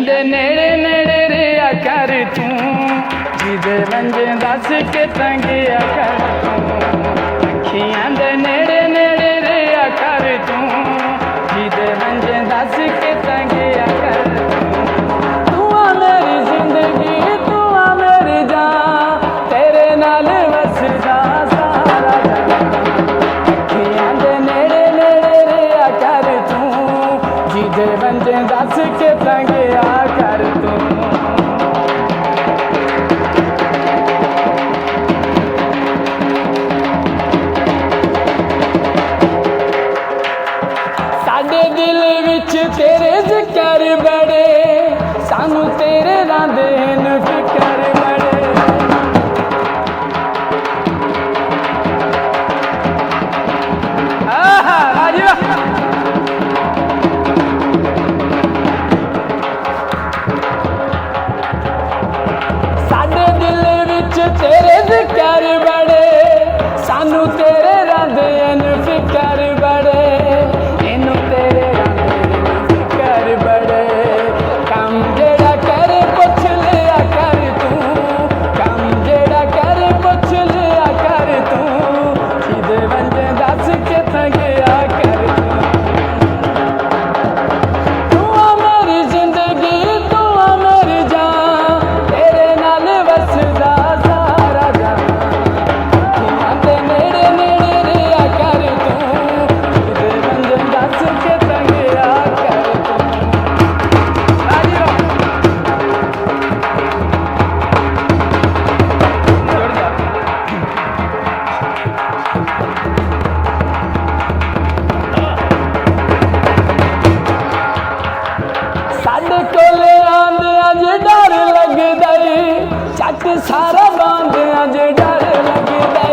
दे नेड़े नेड़े रिया कर तू जिदे मंजे दस के तंगिया कर तू अखियां दे नेड़े नेड़े रिया कर तू जिदे मंजे दस के तंगिया कर तू आ मेरी जिंदगी तू आ मेरी जान तेरे नाल वसदा सारा अखियां दे नेड़े नेड़े रिया कर तू जिदे मंजे दस के तंगिया कर तू दिल विच तेरे जिक्र बड़े सानू तेरे रांदे न फिकर बड़े आहा राजी साडे दिल विच तेरे जिक्र बड़े सानू तेरे रांदे न फिकर बड़े सारा बांधिया जे डर लगदा जट सारा बांधिया जे डर लगदा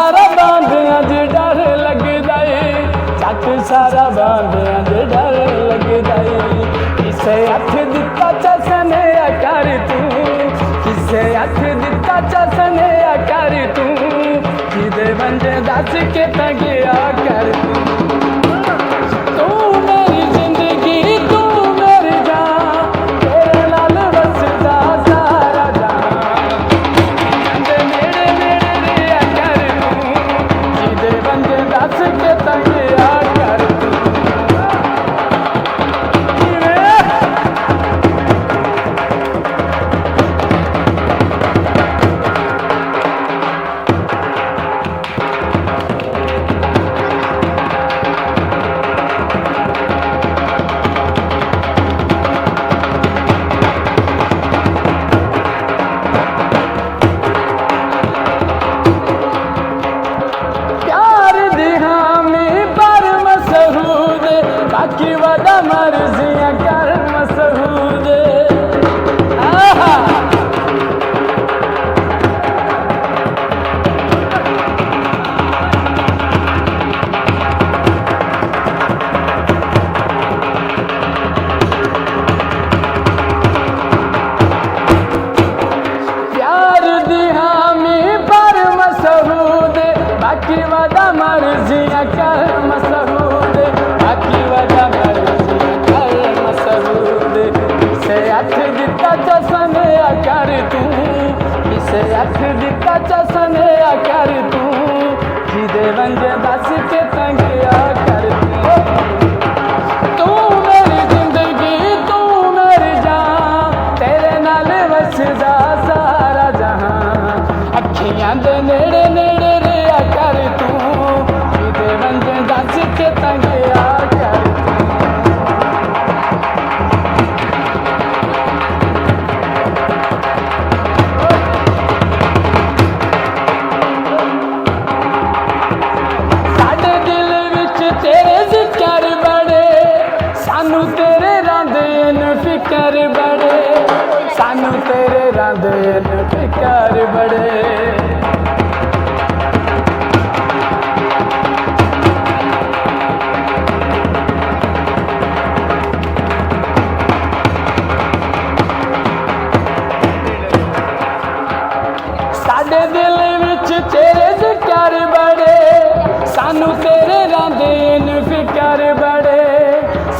सारा बांधिया जे डर लगदा जट सारा बांधिया जे डर लगदा किसे हथ दिता चसने कर तू किसे हथ दिता चसने कर तू जिदे बंदे दस के तंगिया कर तू मेरी जिंदगी तू मेरी जान तेरे नाल वसदा सारा दस के तंगिया कर तू बाकी वदा मर्जियां कर मसहूद प्यार दी हामी पर मसहूद बाकी वदा मर्जियां कर मसहूद बाकी वदा मर्जियां कर मसहूद किसे हथ दिता चसने कर तू किसे हथ दिता चसने कर तू जिदे वंजे दस के तंगिया कर तू मेरी जिंदगी तू मेरी जान तेरे नाल वसदा सारा जहां अखियां दे नेड़े नेड़े रिया कर तू जिदे वंजे दस के तंगिया कर साडे दिल विच तेरे रांदे न फिकर बड़े, सानू तेरे रांदे न फिकर बड़े। साडे दिल विच तेरे जिक्र बड़े, सानू तेरे रांदे न फिकर बड़े,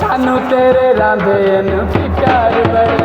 सानू तेरे रांदे न फिकर बड़े।